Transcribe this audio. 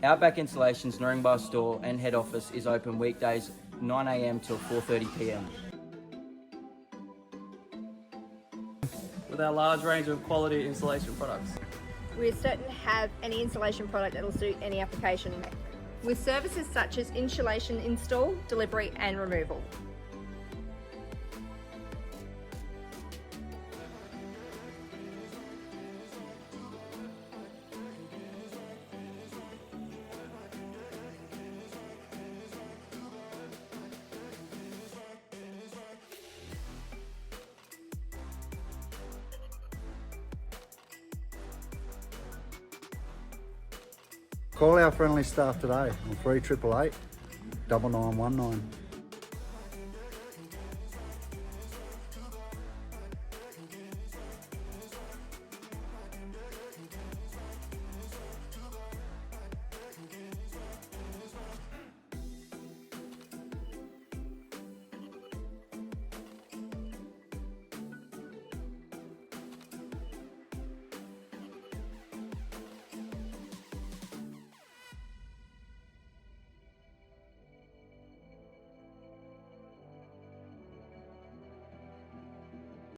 Outback Installations Narangba store and head office is open weekdays 9 a.m. till 4:30 p.m. with our large range of quality installation products. We're certain to have any installation product that will suit any application, with services such as insulation install, delivery and removal. Call our friendly staff today on 3888 9919.